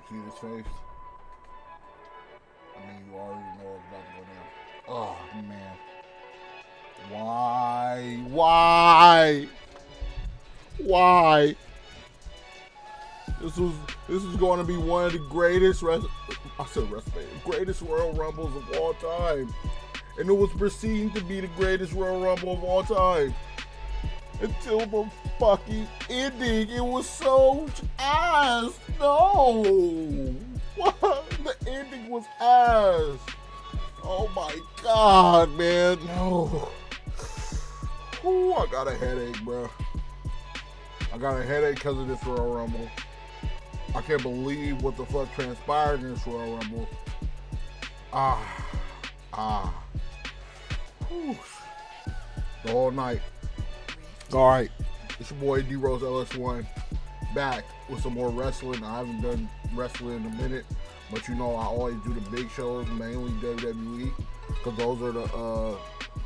See his face? I mean, you already know it's about to go down. Oh, man. Why? Why? Why? This is going to be one of the greatest greatest Royal Rumbles of all time. And it was perceived to be the greatest Royal Rumble of all time. Until the fucking ending. It was so ass. No. What? The ending was ass. Oh my god, man. No. Ooh, I got a headache, bro. I got a headache because of this Royal Rumble. I can't believe what the fuck transpired in this Royal Rumble. Whew. The whole night. Alright, it's your boy D Rose LS1 back with some more wrestling. I haven't done wrestling in a minute, but you know I always do the big shows, mainly WWE, because those are the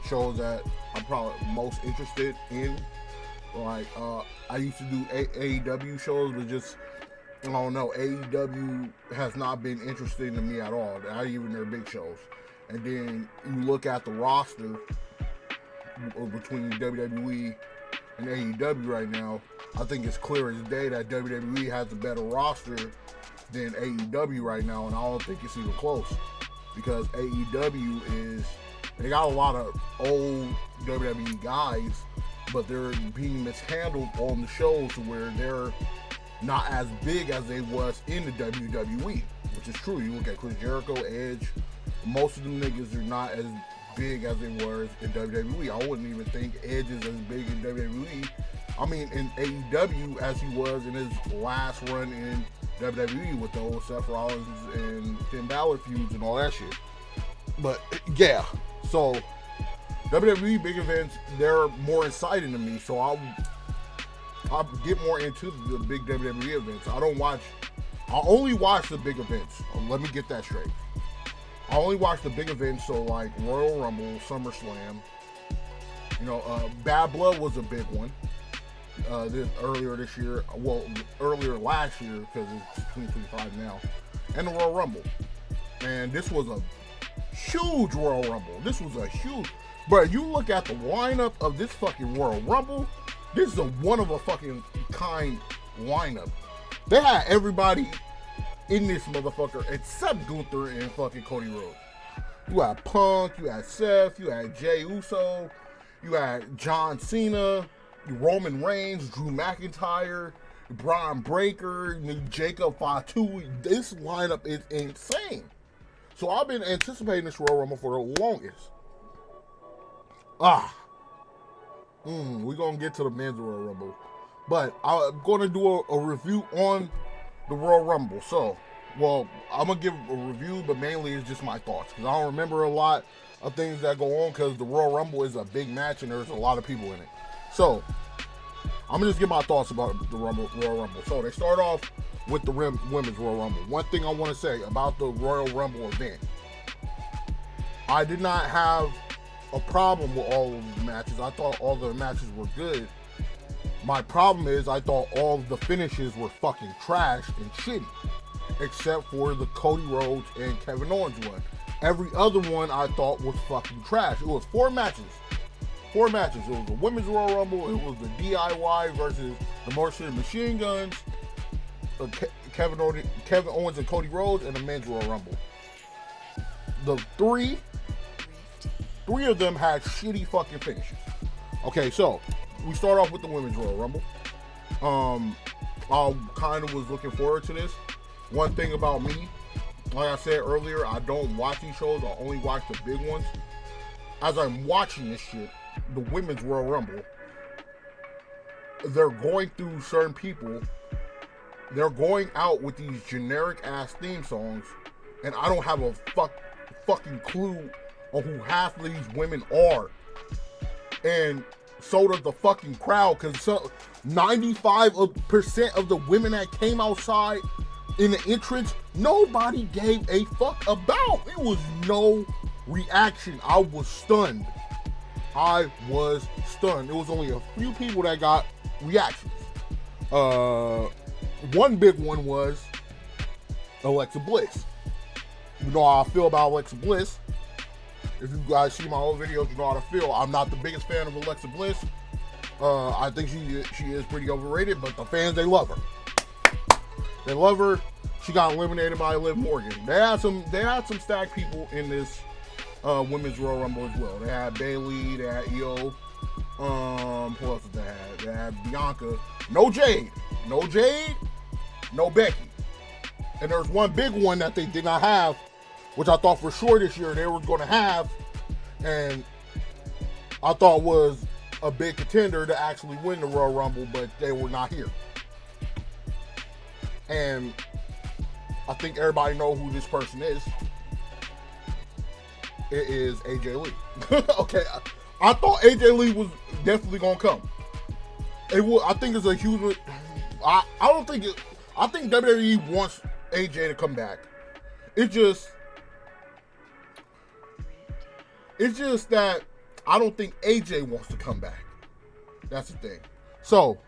shows that I'm probably most interested in. Like, I used to do AEW shows, but just, I don't know, AEW has not been interesting to me at all, not even their big shows. And then you look at the roster between WWE and AEW right now, I think it's clear as day that WWE has a better roster than AEW right now, and I don't think it's even close. Because AEW they got a lot of old WWE guys, but they're being mishandled on the shows to where they're not as big as they was in the WWE, which is true. You look at Chris Jericho, Edge, most of them niggas are not as big as they were in WWE. I wouldn't even think Edge is as big in WWE. I mean, in AEW as he was in his last run in WWE with the old Seth Rollins and Finn Balor feuds and all that shit. But yeah, so WWE big events, they're more exciting to me. So I'll get more into the big WWE events. I only watch the big events. Let me get that straight. I only watch the big events, so like Royal Rumble, SummerSlam. You know, Bad Blood was a big one. Earlier this year, well, earlier last year, because it's 2025 now, and the Royal Rumble. And this was a huge Royal Rumble. This was a huge, but you look at the lineup of this fucking Royal Rumble, this is a one of a fucking kind lineup. They had everybody in this motherfucker except Gunther and fucking Cody Rhodes. You had Punk, you had Seth, you had JEY Uso, you had John Cena, Roman Reigns, Drew McIntyre, Braun Breaker, Jacob Fatu. This lineup is insane. So I've been anticipating this Royal Rumble for the longest. We're going to get to the men's Royal Rumble. But I'm going to do a review on the Royal Rumble. So, well, I'm going to give a review, but mainly it's just my thoughts. Because I don't remember a lot of things that go on because the Royal Rumble is a big match and there's a lot of people in it. So, I'm going to just give my thoughts about the Royal Rumble. So, they start off with the women's Royal Rumble. One thing I want to say about the Royal Rumble event. I did not have a problem with all of the matches. I thought all the matches were good. My problem is I thought all of the finishes were fucking trash and shitty. Except for the Cody Rhodes and Kevin Owens one. Every other one I thought was fucking trash. It was 4 matches. 4 matches. It was the Women's Royal Rumble. It was the DIY versus the Martian Machine Guns. Kevin Owens and Cody Rhodes, and the Men's Royal Rumble. The three of them had shitty fucking finishes. Okay, so we start off with the Women's Royal Rumble. I kind of was looking forward to this. One thing about me, like I said earlier, I don't watch these shows. I only watch the big ones. As I'm watching this shit, the Women's Royal Rumble, they're going through certain people. They're going out with these generic ass theme songs, and I don't have a fucking clue on who half of these women are. And so does the fucking crowd, because 95% of the women that came outside in the entrance, nobody gave a fuck about. It was no reaction. I was stunned. It was only a few people that got reactions. One big one was Alexa Bliss. You know how I feel about Alexa Bliss. If you guys see my old videos, you know how I feel. I'm not the biggest fan of Alexa Bliss. I think she is pretty overrated, but the fans, they love her. They love her. She got eliminated by Liv Morgan. They had some stacked people in this women's Royal Rumble as well. They had Bayley, they had Io. Who else did they have? They had Bianca. No Jade, no Becky. And there's one big one that they did not have, which I thought for sure this year they were going to have, and I thought was a big contender to actually win the Royal Rumble, but they were not here. And I think everybody know who this person is. It is AJ Lee. Okay, I thought AJ Lee was definitely gonna come. I think it's a huge. I think WWE wants AJ to come back. It's just that I don't think AJ wants to come back. That's the thing. So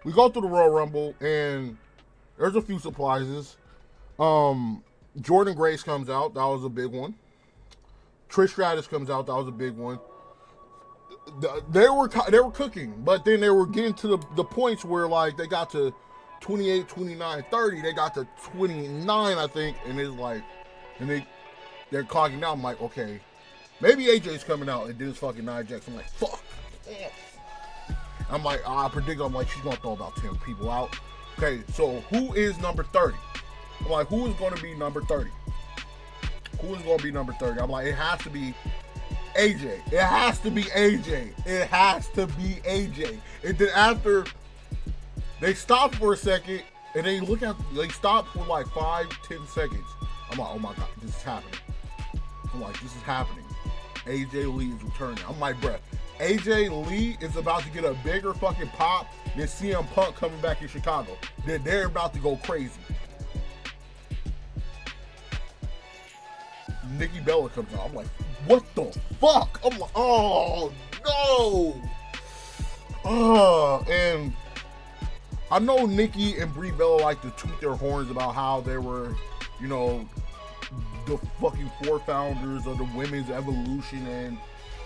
we go through the Royal Rumble and there's a few surprises. Jordan Grace comes out. That was a big one. Trish Stratus comes out. That was a big one. They were cooking, but then they were getting to the points where like they got to 28, 29, 30. They got to 29, I think, and it's like, and they're clogging down. I'm like, okay, maybe AJ's coming out, and then it's fucking Nia Jax. I'm like, fuck. I'm like, I'm like, she's gonna throw about 10 people out. Okay, so who is number 30? I'm like, who is going to be number 30? Who is going to be number 30? I'm like, it has to be AJ. It has to be AJ. It has to be AJ. And then after they stopped for a second, and they stopped for like 5-10 seconds. I'm like, oh my God, this is happening. I'm like, this is happening. AJ Lee is returning. I'm like, bruh, AJ Lee is about to get a bigger fucking pop than CM Punk coming back in Chicago. They're about to go crazy. Nikki Bella comes out. I'm like, what the fuck? I'm like, oh no. And I know Nikki and Brie Bella like to toot their horns about how they were, you know, the fucking four-founders of the women's evolution and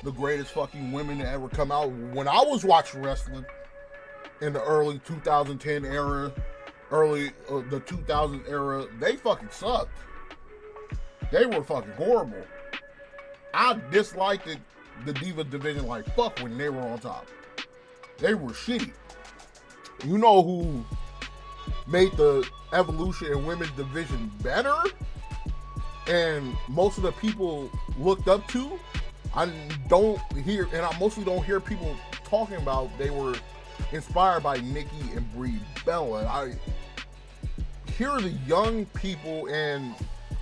the greatest fucking women to ever come out. When I was watching wrestling in the early 2010 era, the 2000 era, they fucking sucked. They were fucking horrible. I disliked the Diva division like fuck when they were on top. They were shitty. You know who made the Evolution and Women's division better? And most of the people looked up to? I mostly don't hear people talking about they were inspired by Nikki and Brie Bella. I hear the young people and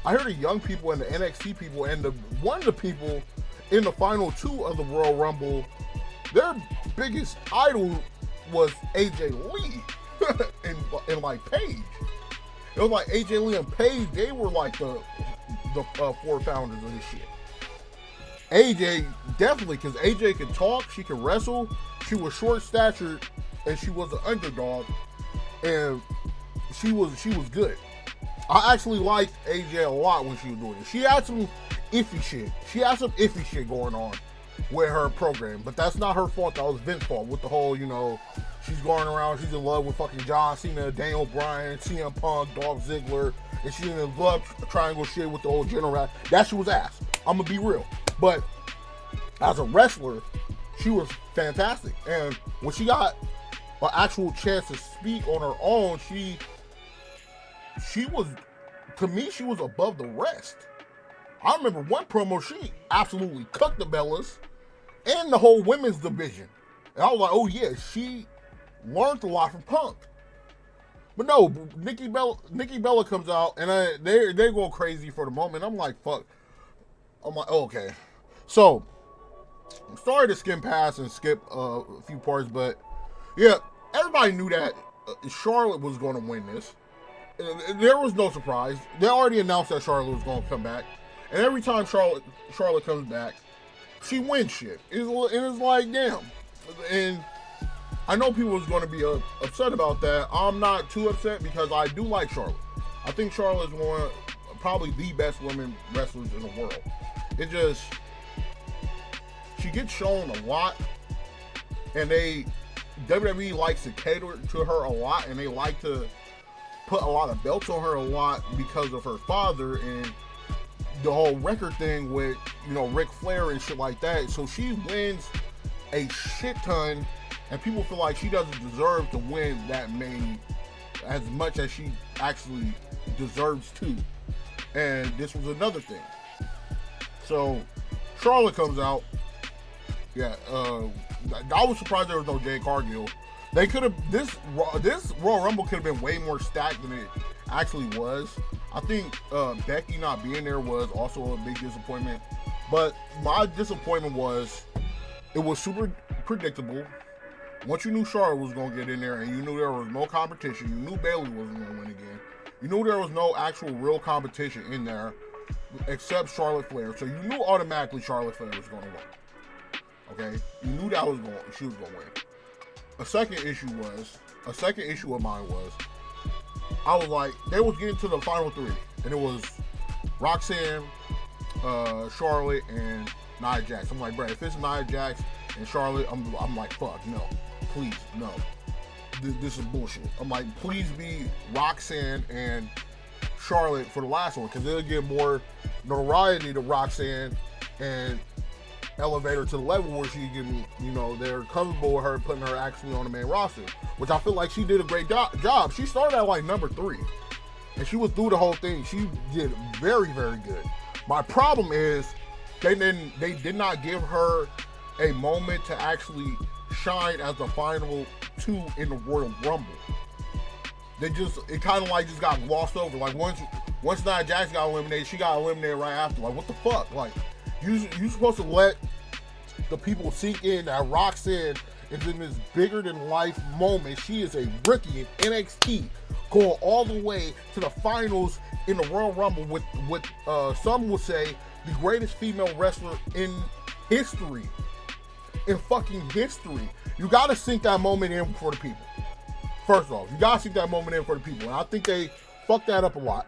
the NXT people and one of the people in the final two of the Royal Rumble, their biggest idol was AJ Lee and like Paige. It was like AJ Lee and Paige, they were like the four founders of this shit. AJ, definitely, because AJ can talk, she can wrestle, she was short-statured, and she was an underdog, and she was good. I actually liked AJ a lot when she was doing it. She had some iffy shit going on with her program, but that's not her fault. That was Vince's fault with the whole, you know, she's going around, she's in love with fucking John Cena, Daniel Bryan, CM Punk, Dolph Ziggler, and she's in love triangle shit with the old general. That shit was ass. I'm gonna be real. But as a wrestler, she was fantastic. And when she got an actual chance to speak on her own, she was, to me, she was above the rest. I remember one promo, she absolutely cooked the Bellas and the whole women's division. And I was like, oh yeah, she learned a lot from Punk. But no, Nikki Bella comes out and they go crazy for the moment. I'm like, fuck. I'm like, oh, okay. So, I'm sorry to skim past and skip a few parts, but yeah, everybody knew that Charlotte was going to win this. There was no surprise. They already announced that Charlotte was going to come back. And every time Charlotte comes back, she wins shit. And it's like, damn. And I know people was going to be upset about that. I'm not too upset because I do like Charlotte. I think Charlotte's probably the best women wrestlers in the world. It just, she gets shown a lot, and WWE likes to cater to her a lot, and they like to put a lot of belts on her a lot because of her father and the whole record thing with, Ric Flair and shit like that. So she wins a shit ton, and people feel like she doesn't deserve to win that many, as much as she actually deserves to. And this was another thing. So Charlotte comes out. Yeah, I was surprised there was no Jade Cargill. They could have, this Royal Rumble could have been way more stacked than it actually was. I think Becky not being there was also a big disappointment. But my disappointment was, it was super predictable. Once you knew Charlotte was going to get in there, and you knew there was no competition, you knew Bayley wasn't going to win again. You knew there was no actual real competition in there except Charlotte Flair. So you knew automatically Charlotte Flair was going to win. Okay? You knew she was going to win. A second issue of mine was, I was like, they was getting to the final three, and it was Roxanne, Charlotte, and Nia Jax. I'm like, bro, if it's Nia Jax and Charlotte, I'm like, fuck, no, please, no. This is bullshit. I'm like, please be Roxanne and Charlotte for the last one, because it'll give more notoriety to Roxanne and elevate her to the level where she can, they're comfortable with her putting her actually on the main roster, which I feel like she did a great job. She started at like number 3, and she was through the whole thing. She did very, very good. My problem is they did not give her a moment to actually shine as the final 2 in the Royal Rumble. It kind of like just got glossed over. Like once Nia Jax got eliminated, she got eliminated right after. Like, what the fuck? Like, you supposed to let the people sink in that Roxanne is in this bigger than life moment. She is a rookie in NXT, going all the way to the finals in the Royal Rumble with some will say the greatest female wrestler in history. In fucking history. You gotta sink that moment in for the people. First off, you gotta sink that moment in for the people. And I think they fucked that up a lot.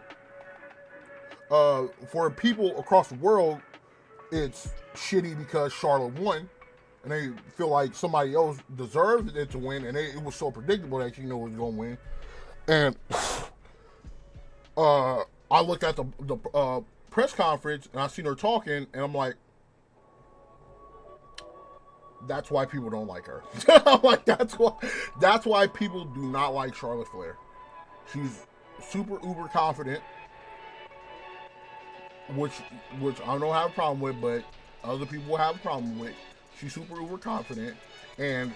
For people across the world, it's shitty because Charlotte won, and they feel like somebody else deserved it to win, and it was so predictable that you know it was going to win. And I looked at the press conference, and I seen her talking, and I'm like, that's why people don't like her. I'm like, that's why people do not like Charlotte Flair. She's super uber confident, which I don't have a problem with, but other people will have a problem with. She's super uber confident, and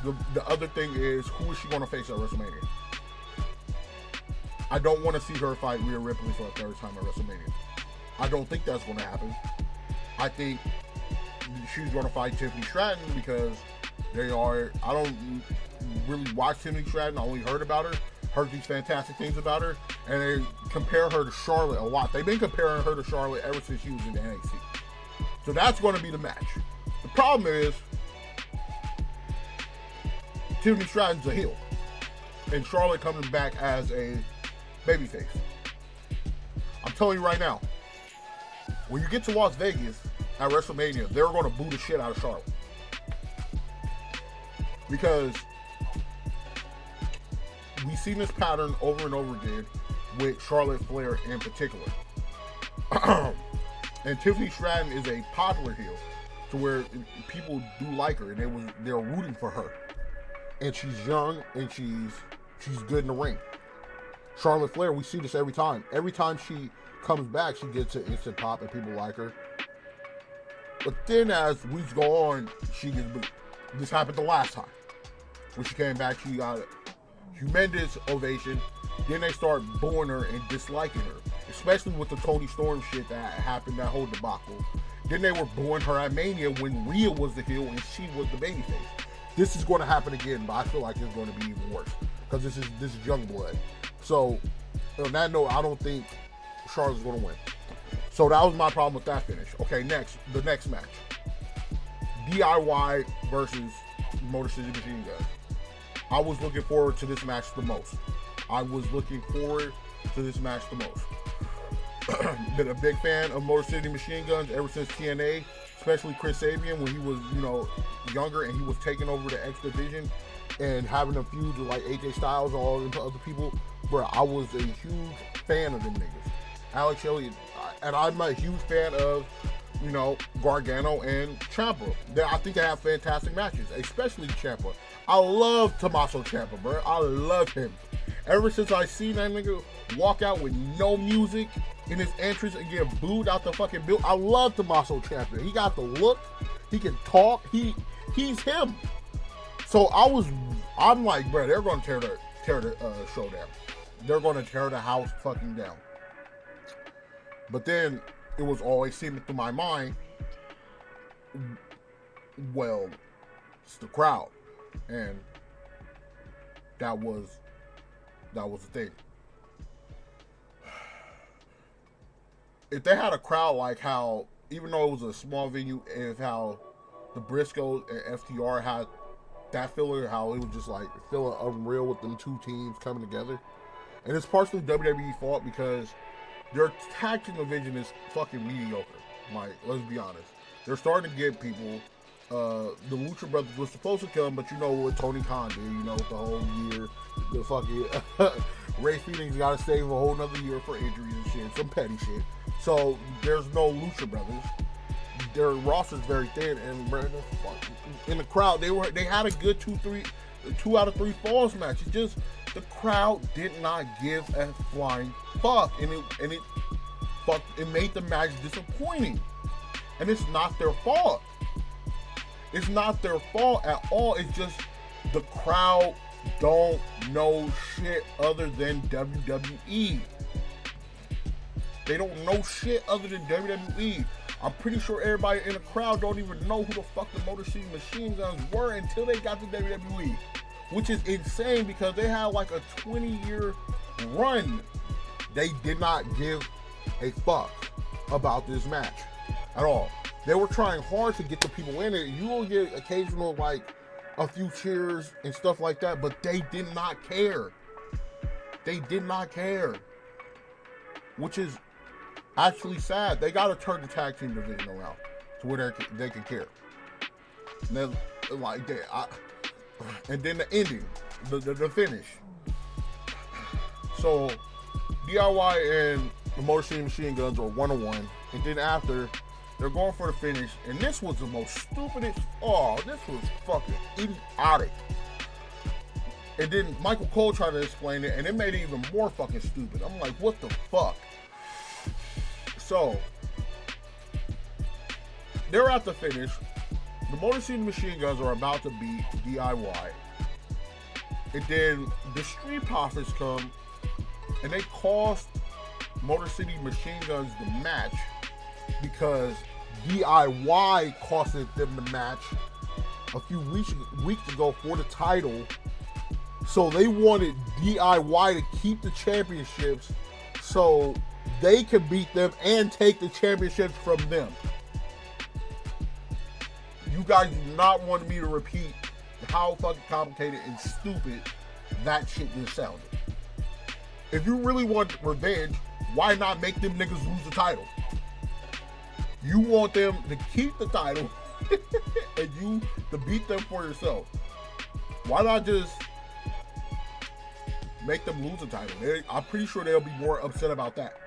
the other thing is, who is she going to face at WrestleMania? I don't want to see her fight Rhea Ripley for a third time at WrestleMania. I don't think that's going to happen. I think she's going to fight Tiffany Stratton because I don't really watch Tiffany Stratton. I only heard about her, heard these fantastic things about her, and they compare her to Charlotte a lot. They've been comparing her to Charlotte ever since she was in NXT. So that's going to be the match. The problem is, Tiffany Stratton's a heel, and Charlotte comes back as a babyface. I'm telling you right now, when you get to Las Vegas at WrestleMania, they're going to boo the shit out of Charlotte. Because we've seen this pattern over and over again with Charlotte Flair in particular. And Tiffany Stratton is a popular heel to where people do like her, and they're rooting for her. And she's young, and she's good in the ring. Charlotte Flair, we see this every time. Every time she comes back, she gets an instant pop, and people like her. But then as weeks go on, she gets booed. This happened the last time. When she came back, she got a humongous ovation. Then they start booing her and disliking her, especially with the Toni Storm shit that happened, that whole debacle. Then they were booing her at Mania when Rhea was the heel and she was the babyface. This is going to happen again, but I feel like it's going to be even worse because this is young blood. So on that note, I don't think Charlotte's going to win. So that was my problem with that finish. Okay, the next match. DIY versus Motor City Machine Gun. I was looking forward to this match the most. I was looking forward to this match the most. Been a big fan of Motor City Machine Guns ever since TNA, especially Chris Sabian when he was, younger and he was taking over the X Division and having a feud with like AJ Styles and all the other people. Bro, I was a huge fan of them niggas. Alex Shelley, and I'm a huge fan of, Gargano and Ciampa. I think they have fantastic matches, especially Ciampa. I love Tommaso Ciampa, bro. I love him. Ever since I seen that nigga walk out with no music in his entrance and get booed out the fucking building, I love Tommaso Ciampa. He got the look. He can talk. He's him. So I'm like, bro, they're gonna tear the show down. They're gonna tear the house fucking down. But then it was always seeming through my mind, well, it's the crowd, and that was the thing. If they had a crowd like how, even though it was a small venue, and how the Briscoes and FTR had that feeling, how it was just like feeling unreal with them two teams coming together. And it's partially WWE fault because their tag team division is fucking mediocre. Like, let's be honest. They're starting to get people. The Lucha Brothers were supposed to come, but you know what Tony Khan did, the whole year. The fucking Ray Phoenix got to stay for a whole nother year for injuries and shit. Some petty shit. So there's no Lucha Brothers. Their roster's very thin, and in the crowd, they had a good 2 out of 3 falls match. It's just the crowd did not give a flying fuck, and it made the match disappointing. And it's not their fault. It's not their fault at all. It's just the crowd don't know shit other than WWE. They don't know shit other than WWE. I'm pretty sure everybody in the crowd don't even know who the fuck the Motor City Machine Guns were until they got to WWE. Which is insane because they had like a 20-year run. They did not give a fuck about this match at all. They were trying hard to get the people in it. You will get occasional, like, a few cheers and stuff like that, but they did not care. They did not care. Which is actually sad. They got to turn the tag team division around to where they can care. And then, like that. And then the ending, the finish. So, DIY and the Motor City Machine Guns are 1-1. And then after, they're going for the finish. And this was the most stupidest. This was fucking idiotic. And then Michael Cole tried to explain it, and it made it even more fucking stupid. I'm like, what the fuck? So, they're at the finish. The Motor City Machine Guns are about to beat DIY. And then the Street Profits come and they cost Motor City Machine Guns the match because DIY costed them the match a few weeks ago for the title. So they wanted DIY to keep the championships so they could beat them and take the championships from them. You guys do not want me to repeat how fucking complicated and stupid that shit just sounded. If you really want revenge, why not make them niggas lose the title? You want them to keep the title and you to beat them for yourself. Why not just make them lose the title? I'm pretty sure they'll be more upset about that.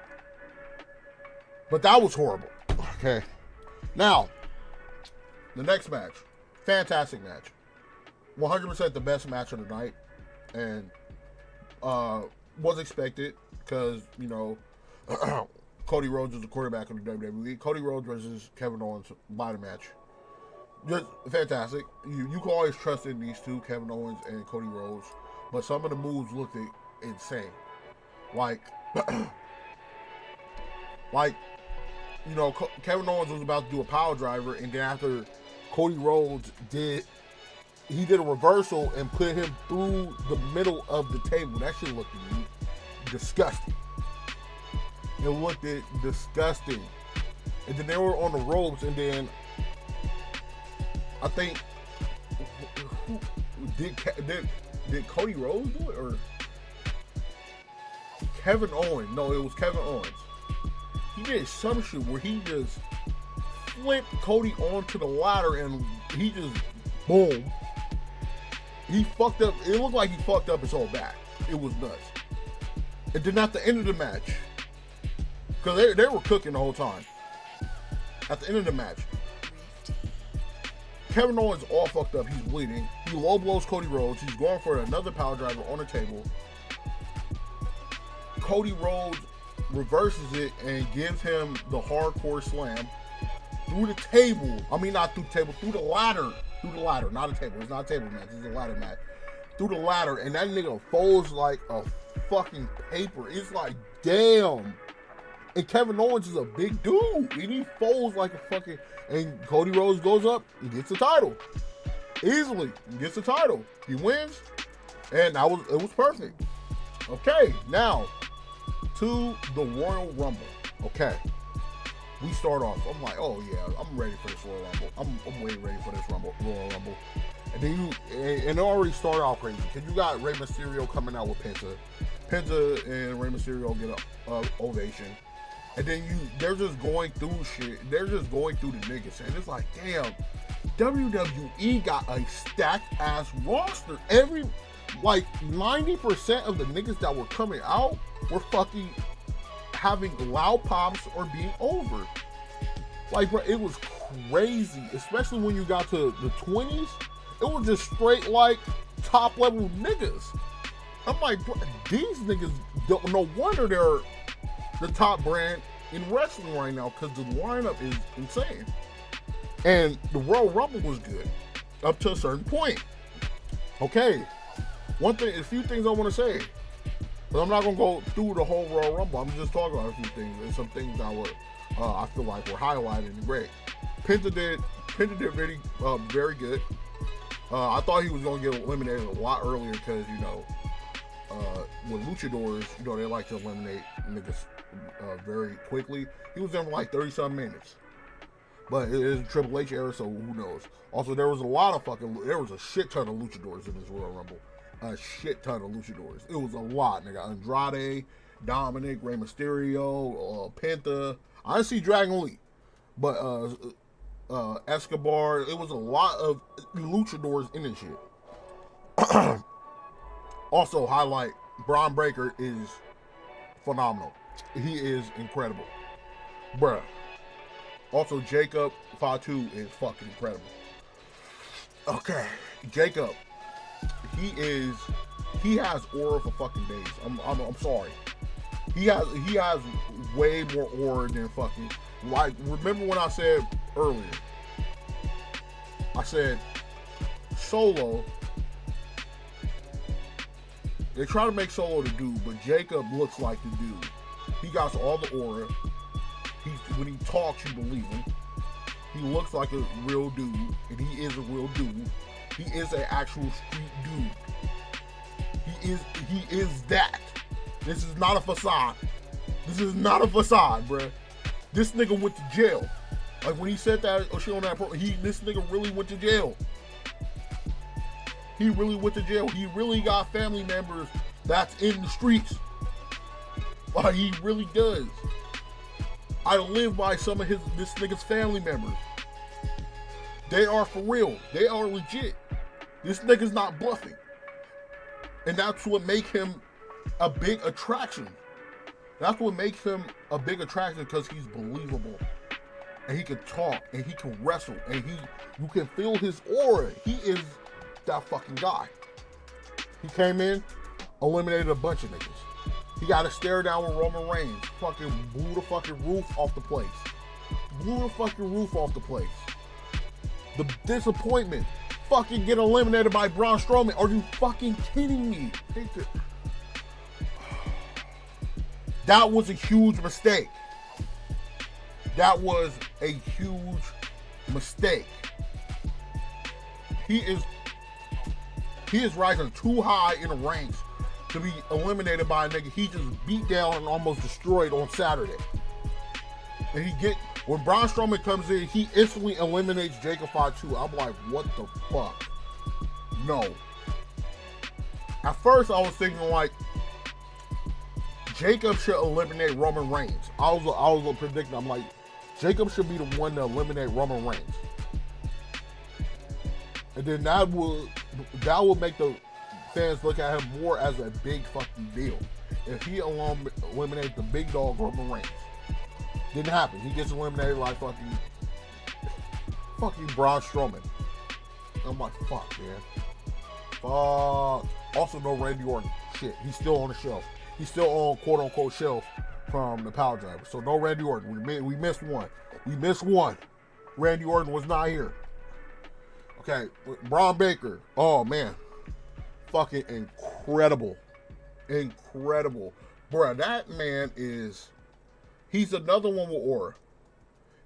But that was horrible. Okay. Now, the next match, fantastic match. 100% the best match of the night. And was expected because, Cody Rhodes is the quarterback of the WWE. Cody Rhodes versus Kevin Owens by the match. Just fantastic. You can always trust in these two, Kevin Owens and Cody Rhodes. But some of the moves looked insane. Kevin Owens was about to do a power driver, and then after Cody Rhodes did a reversal and put him through the middle of the table. That shit looked disgusting. It looked disgusting. And then they were on the ropes, and then I think did Cody Rhodes do it, or Kevin Owens. No, it was Kevin Owens. He did some shit where he just flipped Cody onto the ladder and he just, boom. He fucked up. It looked like he fucked up his whole back. It was nuts. And then at the end of the match, because they were cooking the whole time. At the end of the match, Kevin Owens all fucked up. He's bleeding. He low blows Cody Rhodes. He's going for another power driver on the table. Cody Rhodes reverses it and gives him the hardcore slam through the table. I mean, not through the table, through the ladder. Through the ladder, not a table. It's not a table match. It's a ladder match. Through the ladder, and that nigga folds like a fucking paper. It's like, damn. And Kevin Owens is a big dude, and he folds like a fucking. And Cody Rhodes goes up and gets the title easily. He gets the title. He wins, and it was perfect. Okay, now to the Royal Rumble. Okay, we start off. I'm like, oh yeah, I'm ready for this Royal Rumble. I'm way ready for this Royal Rumble. And then it already started off crazy because you got Rey Mysterio coming out with Penta. Penta and Rey Mysterio get an ovation. And then they're just going through shit. They're just going through the niggas. And it's like, damn, WWE got a stacked ass roster. Like 90% of the niggas that were coming out were fucking having loud pops or being over. Like, bro, it was crazy. Especially when you got to the 20s. It was just straight like top level niggas. I'm like, bro, these niggas don't, no wonder they're the top brand in wrestling right now because the lineup is insane. And the Royal Rumble was good up to a certain point. Okay, a few things I want to say, but I'm not gonna go through the whole Royal Rumble. I'm just talking about a few things and some things that were I feel like were highlighted and great. Penta did very good. I thought he was gonna get eliminated a lot earlier because with luchadors, they like to eliminate niggas very quickly. He was there for like 30-some minutes. But it is a Triple H era, so who knows? Also, there was a shit ton of luchadors in this Royal Rumble. A shit ton of luchadors. It was a lot, nigga. Andrade, Dominic, Rey Mysterio, Penta. I didn't see Dragon Lee. But Escobar. It was a lot of luchadors in this shit. Also, highlight, Braun Breaker is phenomenal. He is incredible. Bruh. Also, Jacob Fatu is fucking incredible. Okay. Jacob. He has aura for fucking days. I'm sorry. He has way more aura than fucking, like, remember when I said earlier, I said Solo, they try to make Solo the dude, but Jacob looks like the dude. He got all the aura. When he talks, you believe him. He looks like a real dude, and he is a real dude. He is an actual street dude. He is that. This is not a facade. This is not a facade, bruh. This nigga went to jail. Like when he said that shit on that program, this nigga really went to jail. He really went to jail. He really got family members that's in the streets. Like, he really does. I live by some of this nigga's family members. They are for real. They are legit. This nigga's not bluffing. And that's what makes him a big attraction. That's what makes him a big attraction, because he's believable. And he can talk, and he can wrestle, and you can feel his aura. He is that fucking guy. He came in, eliminated a bunch of niggas. He got to stare down with Roman Reigns. Fucking blew the fucking roof off the place. Blew the fucking roof off the place. The disappointment. Fucking get eliminated by Braun Strowman. Are you fucking kidding me? That was a huge mistake. That was a huge mistake. He is rising too high in the ranks to be eliminated by a nigga he just beat down and almost destroyed on Saturday. And when Braun Strowman comes in, he instantly eliminates Jacob Fatu. I'm like, what the fuck? No. At first I was thinking like, Jacob should eliminate Roman Reigns. I was predicting. I'm like, Jacob should be the one to eliminate Roman Reigns, and then that will make the fans look at him more as a big fucking deal. If he eliminates the big dog Roman Reigns, didn't happen. He gets eliminated like fucking Braun Strowman. I'm like, fuck, man. Fuck. Also, no Randy Orton. Shit, he's still on the shelf. He's still on quote-unquote shelf from the Power Driver. So no Randy Orton. We missed one. We missed one. Randy Orton was not here. Okay, Braun Baker. Oh, man. Fucking incredible. Incredible. Bruh, that man he's another one with aura.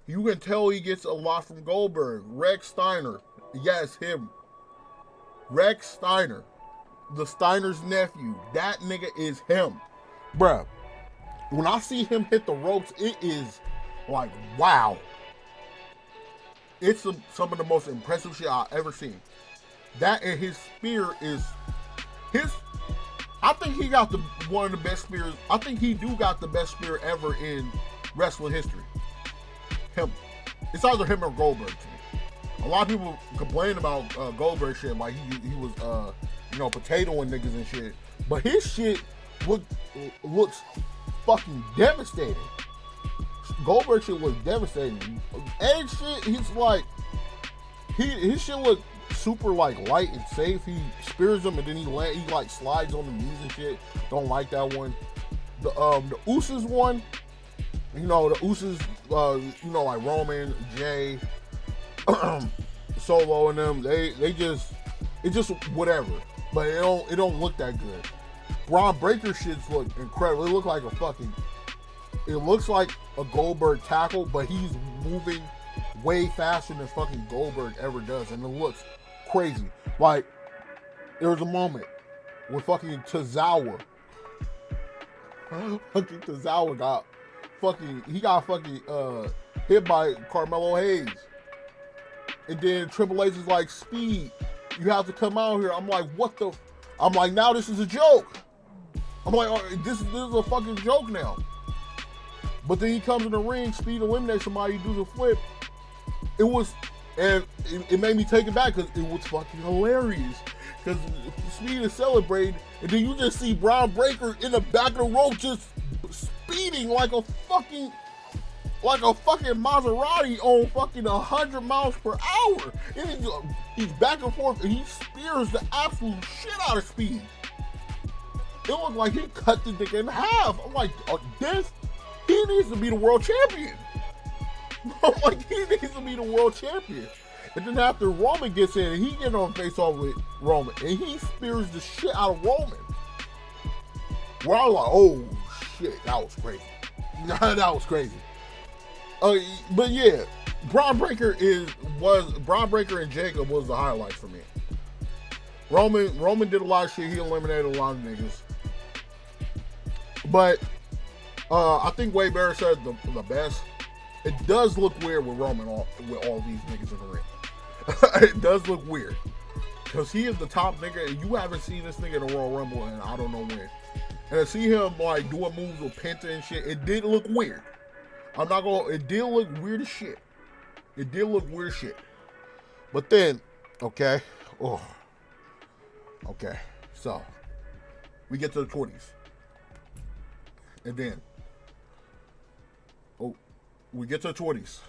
You can tell he gets a lot from Goldberg. Rex Steiner. Yes, him. Rex Steiner. The Steiner's nephew. That nigga is him. Bruh. When I see him hit the ropes, it is like, wow. It's some of the most impressive shit I've ever seen. That and his spear is I think he got one of the best spears. I think he do got the best spear ever in wrestling history. Him. It's either him or Goldberg to me. A lot of people complain about Goldberg shit, like he was potatoing niggas and shit. But his shit looks fucking devastating. Goldberg shit looks devastating. Edge shit, he's like his shit look super like light and safe. He spears him and then he like slides on the knees and shit. Don't like that one. The Usos one, the Usos, like Roman, Jay, Solo and them, it's just whatever. But it don't look that good. Braun Breaker shits look incredible. It looks like a Goldberg tackle, but he's moving way faster than fucking Goldberg ever does, and it looks crazy. Like, there was a moment when fucking Tozawa got hit by Carmelo Hayes. And then Triple H is like, Speed, you have to come out here. I'm like, I'm like, now this is a joke. I'm like, oh, this is a fucking joke now. But then he comes in the ring, Speed eliminates somebody, does a flip. It made me take it back because it was fucking hilarious. Because Speed is celebrating, and then you just see Braun Breaker in the back of the rope just speeding like a fucking Maserati on fucking 100 miles per hour. And he's back and forth, and he spears the absolute shit out of Speed. It looked like he cut the dick in half. I'm like, he needs to be the world champion. I'm like, he needs to be the world champion. And then after Roman gets in, and he gets on face off with Roman, and he spears the shit out of Roman. Where I was like, oh shit, that was crazy. That was crazy. But yeah, Braun Breaker and Jacob was the highlight for me. Roman did a lot of shit. He eliminated a lot of niggas. But I think Wade Barrett said the best. It does look weird with Roman with all these niggas in the ring. It does look weird. Because he is the top nigga, and you haven't seen this nigga in the Royal Rumble in I don't know when. And to see him like doing moves with Penta and shit, it did look weird. It did look weird as shit. It did look weird as shit. But then, okay, so we get to the 20s. And then, we get to the 20s.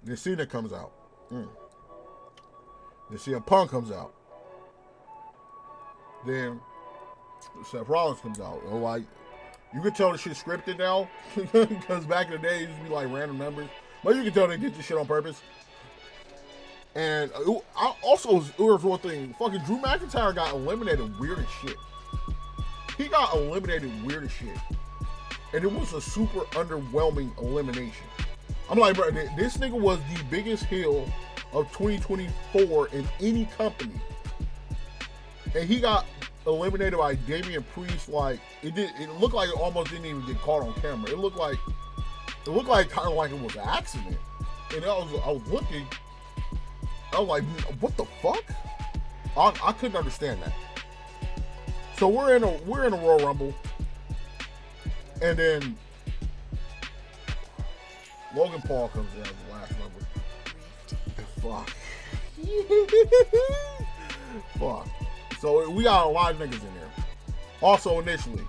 Then Cena comes out. Then CM Punk comes out. Then Seth Rollins comes out. Like, you can tell the shit's scripted now. Because back in the day, it used to be like random numbers. But you can tell they did this shit on purpose. And there was one thing. Fucking Drew McIntyre got eliminated weird as shit. He got eliminated weird as shit. And it was a super underwhelming elimination. I'm like, bro, this nigga was the biggest heel of 2024 in any company. And he got eliminated by Damian Priest. Like, it looked like it almost didn't even get caught on camera. It looked like kind of like it was an accident. And I was looking, I was like, what the fuck? I couldn't understand that. So we're in a Royal Rumble. And then Logan Paul comes in as the last number. Fuck. Fuck. So we got a lot of niggas in there. Also, initially,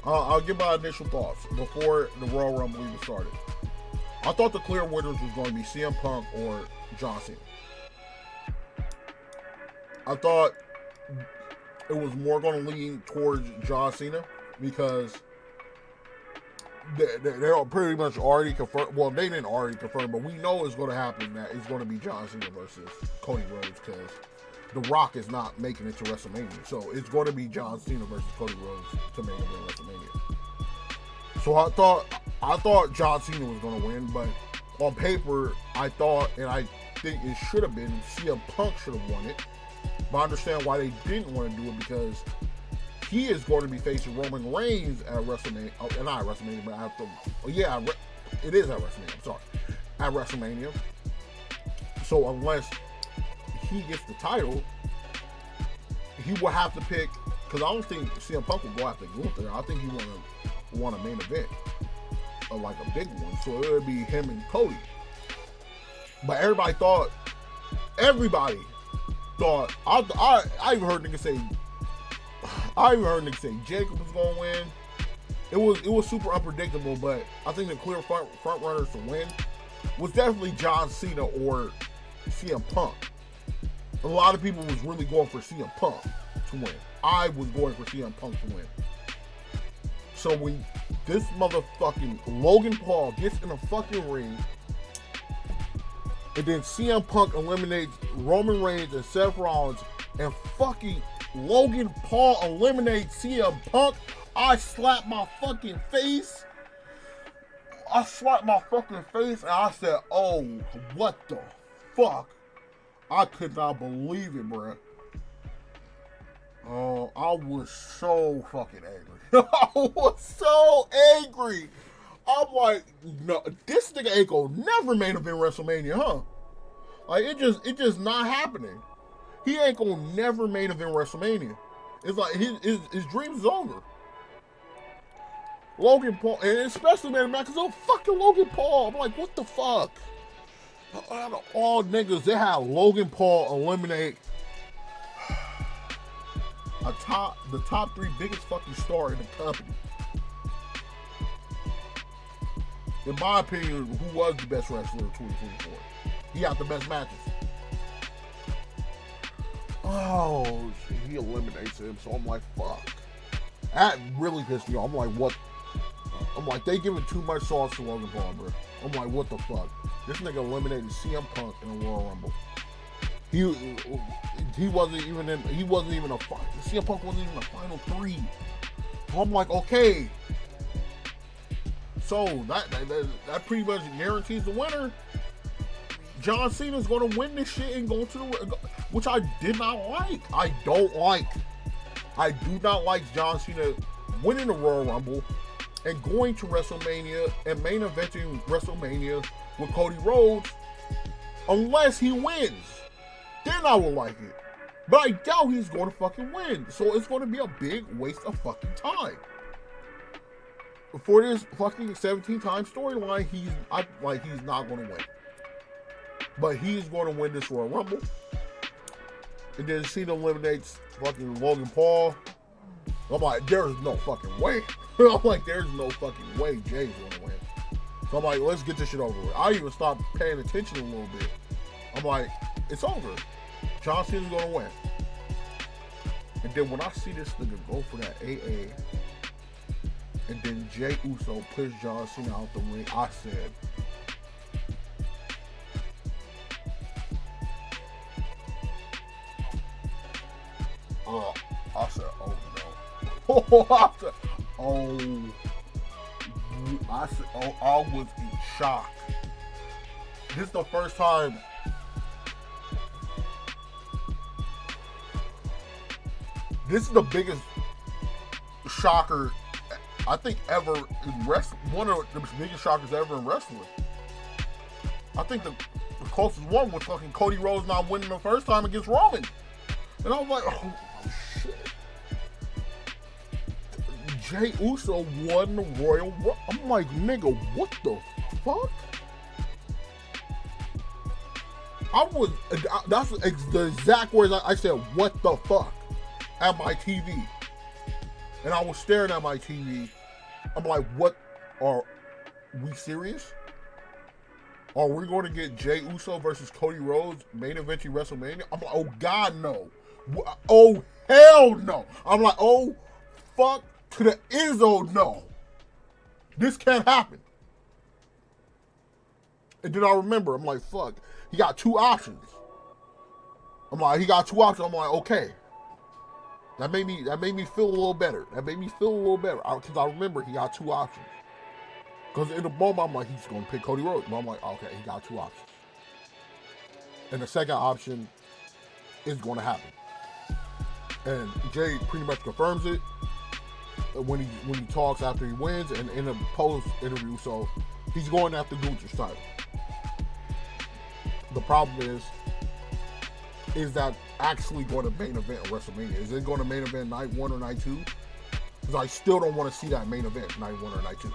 I'll give my initial thoughts before the Royal Rumble even started. I thought the clear winners was going to be CM Punk or John Cena. I thought it was more going to lean towards John Cena because they're pretty much already confirmed. Well, they didn't already confirm, but we know it's going to happen that it's going to be John Cena versus Cody Rhodes because The Rock is not making it to WrestleMania. So it's going to be John Cena versus Cody Rhodes to main event WrestleMania. So I thought John Cena was going to win, but on paper, I thought, and I think it should have been, CM Punk should have won it. But I understand why they didn't want to do it because he is going to be facing Roman Reigns at WrestleMania. Oh, not at WrestleMania, but at it is at WrestleMania. I'm sorry. At WrestleMania. So unless he gets the title, he will have to pick, because I don't think CM Punk will go after Gunther. I think he want a main event, like a big one. So it would be him and Cody. But everybody thought, I even heard niggas say, Jacob was gonna win. It was super unpredictable, but I think the clear front runners to win was definitely John Cena or CM Punk. A lot of people was really going for CM Punk to win. I was going for CM Punk to win. So when this motherfucking Logan Paul gets in a fucking ring, and then CM Punk eliminates Roman Reigns and Seth Rollins, and fucking Logan Paul eliminates CM Punk, I slapped my fucking face. And I said, oh, what the fuck? I could not believe it, bruh. Oh, I was so fucking angry. I was so angry. I'm like, no, this nigga ain't gonna never main event WrestleMania, huh? Like, it just not happening. He ain't gonna never main event WrestleMania. It's like his dreams is over. Logan Paul, and especially man, because oh fucking Logan Paul. I'm like, what the fuck? Out of all niggas, they have Logan Paul eliminate the top 3 biggest fucking star in the company. In my opinion, who was the best wrestler of 2024? He had the best matches. Oh, shit, he eliminates him, so I'm like, fuck. That really pissed me off. I'm like, what? I'm like, they giving too much sauce to Logan Paul, bro. I'm like, what the fuck? This nigga eliminated CM Punk in the Royal Rumble. He wasn't even a fight. CM Punk wasn't even a final 3. I'm like, okay. So that pretty much guarantees the winner. John Cena's going to win this shit and go to the, which I did not like. I do not like John Cena winning the Royal Rumble and going to WrestleMania and main eventing WrestleMania with Cody Rhodes unless he wins. Then I will like it. But I doubt he's going to fucking win. So it's going to be a big waste of fucking time. For this fucking 17-time storyline, he's not going to win. But he's going to win this Royal Rumble. And then Cena eliminates fucking Logan Paul. I'm like, there's no fucking way. I'm like, there's no fucking way Jay's going to win. So I'm like, let's get this shit over with. I even stopped paying attention a little bit. I'm like, it's over. John Cena's going to win. And then when I see this nigga go for that AA, and then Jey Uso pushed John Cena out the ring, I said, oh no. I was in shock. This is the first time this is the biggest shocker I think ever in wrestling. One of the biggest shockers ever in wrestling. I think the closest one was fucking Cody Rhodes not winning the first time against Roman. And I was like, oh shit. Jey Uso won the Royal Rumble. I'm like, nigga, what the fuck? That's the exact words I said, what the fuck, at my TV. And I was staring at my TV. I'm like, what, are we serious? Are we going to get Jey Uso versus Cody Rhodes main eventing WrestleMania? I'm like, oh God, no. Oh hell no. I'm like, oh fuck to the Izzo, no. This can't happen. And then I remember, I'm like, fuck. He got two options. I'm like, I'm like, okay. That made me feel a little better. Because I remember he got two options. Because in the moment, I'm like, he's going to pick Cody Rhodes. But I'm like, okay, he got two options. And the second option is going to happen. And Jay pretty much confirms it when he talks after he wins and in a post interview. So he's going after Gunther's title. The problem is that actually going to main event at WrestleMania? Is it going to main event night 1 or night 2? Because I still don't want to see that main event night 1 or night 2.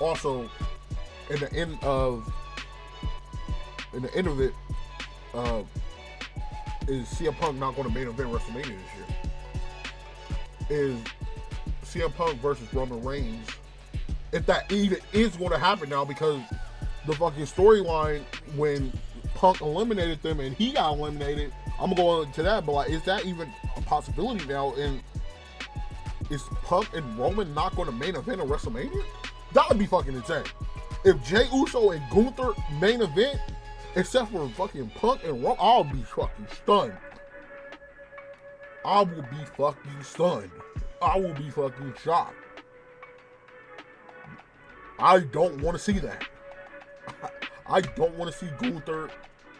Also, in the end of it, is CM Punk not going to main event WrestleMania this year? Is CM Punk versus Roman Reigns, if that even is going to happen now, because the fucking storyline when Punk eliminated them and he got eliminated, I'm going to go into that, but like, is that even a possibility now? And is Punk and Roman not going to main event at WrestleMania? That would be fucking insane. If Jey Uso and Gunther main event, except for fucking Punk and Roman, I'll be fucking stunned. I will be fucking stunned. I will be fucking shocked. I don't want to see that. I don't want to see Gunther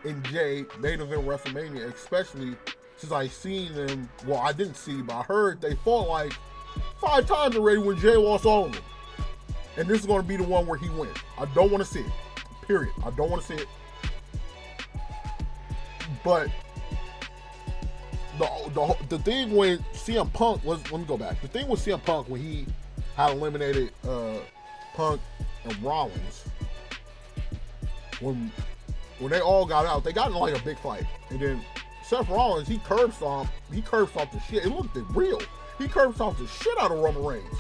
and Jay main event WrestleMania, especially since I seen them. Well, I didn't see, but I heard they fought like 5 times already when Jay lost all of them. And this is going to be the one where he wins. I don't want to see it. Period. I don't want to see it. But the thing when CM Punk, let me go back. The thing with CM Punk when he had eliminated Punk and Rollins, when they all got out, they got in like a big fight. And then Seth Rollins, he curb stomped the shit. It looked real. He curb stomped the shit out of Roman Reigns.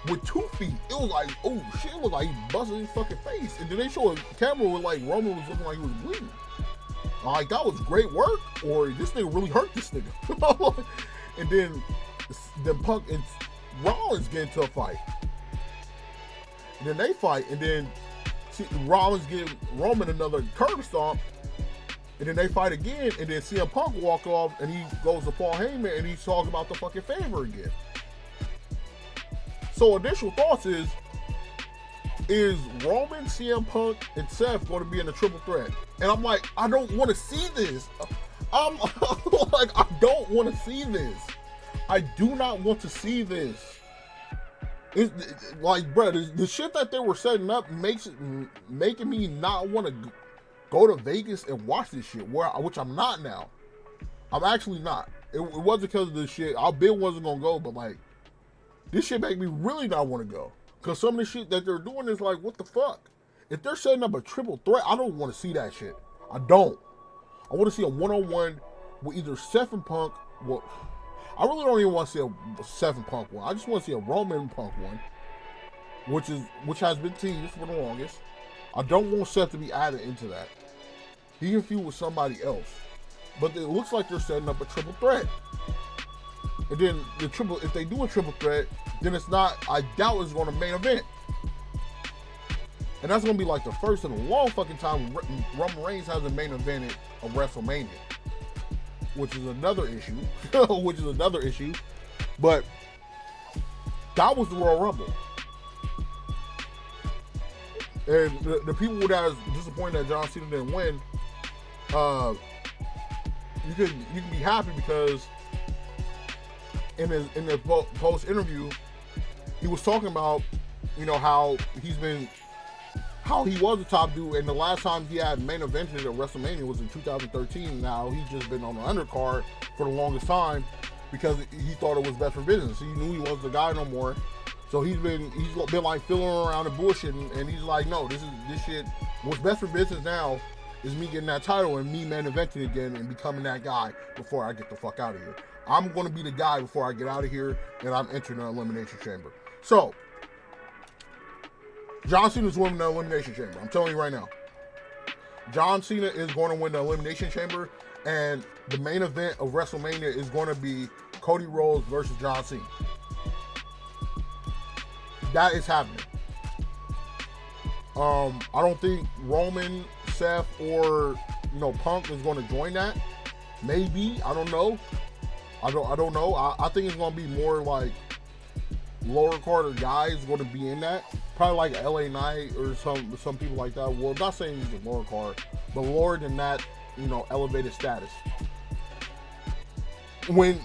With 2 feet. It was like, oh shit, it was like he busted his fucking face. And then they show a camera with like Roman was looking like he was bleeding. Like, that was great work, or this nigga really hurt this nigga. And then Punk and Rollins get into a fight. And then they fight, and then Rollins give Roman another curb stomp, and then they fight again, and then CM Punk walk off, and he goes to Paul Heyman, and he's talking about the fucking favor again. So initial thoughts is Roman, CM Punk, and Seth going to be in a triple threat? And I'm like, I don't want to see this. I'm like, I don't want to see this. I do not want to see this. It's like, bro, the shit that they were setting up making me not want to go to Vegas and watch this shit, which I'm not now. I'm actually not. It wasn't because of this shit. I wasn't going to go, but like, this shit make me really not want to go. Because some of the shit that they're doing is like, what the fuck? If they're setting up a triple threat, I don't want to see that shit. I don't. I want to see a one-on-one with either Seth and Punk. Well, I really don't even want to see a Seth and Punk one. I just want to see a Roman and Punk one, which has been teased for the longest. I don't want Seth to be added into that. He can feud with somebody else. But it looks like they're setting up a triple threat. And then if they do a triple threat, then it's not, I doubt it's going to main event. And that's going to be like the first in a long fucking time Roman Reigns hasn't main evented a WrestleMania. Which is another issue. But that was the Royal Rumble. And the people that are disappointed that John Cena didn't win, you can be happy because in the post interview, he was talking about, how he was the top dude, and the last time he had main evented at WrestleMania was in 2013. Now he's just been on the undercard for the longest time because he thought it was best for business. He knew he wasn't the guy no more. So he's been like feeling around the bullshit, and he's like, no, this shit. What's best for business now is me getting that title and me main eventing again and becoming that guy before I get the fuck out of here. I'm gonna be the guy before I get out of here, and I'm entering the Elimination Chamber. So John Cena's winning the Elimination Chamber. I'm telling you right now. John Cena is going to win the Elimination Chamber, and the main event of WrestleMania is going to be Cody Rhodes versus John Cena. That is happening. I don't think Roman, Seth, or Punk is going to join that. Maybe, I don't know. I don't know. I think it's going to be more like lower card guys going to be in that. Probably like LA Knight or some people like that. Well, I'm not saying he's a lower card, but lower than that, elevated status. When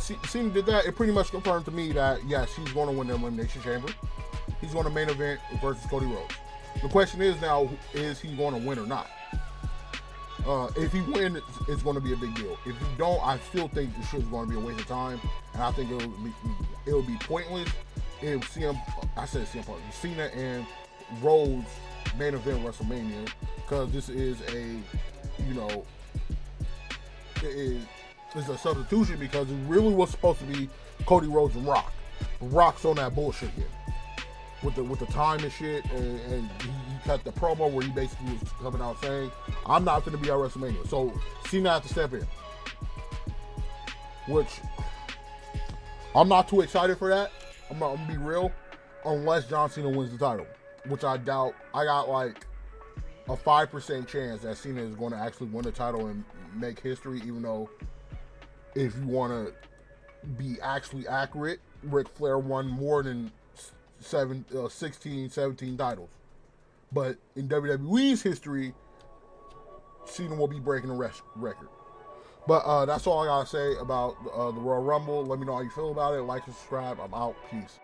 Cena did that, it pretty much confirmed to me that yes, he's going to win the Elimination Chamber. He's going to main event versus Cody Rhodes. The question is now, is he going to win or not? If he wins, it's going to be a big deal. If he don't, I still think the shit's going to be a waste of time, and I think it'll be pointless if Cena and Rhodes main event WrestleMania, because this is it's a substitution, because it really was supposed to be Cody Rhodes and Rock. Rock's on that bullshit here with the time and shit, and he cut the promo where he basically was coming out saying, I'm not going to be at WrestleMania. So Cena has to step in, which I'm not too excited for that. I'm going to be real, unless John Cena wins the title, which I doubt. I got like a 5% chance that Cena is going to actually win the title and make history, even though if you want to be actually accurate, Ric Flair won more than 16, 17 titles. But in WWE's history, Cena will be breaking the record. But that's all I got to say about the Royal Rumble. Let me know how you feel about it. Like and subscribe. I'm out. Peace.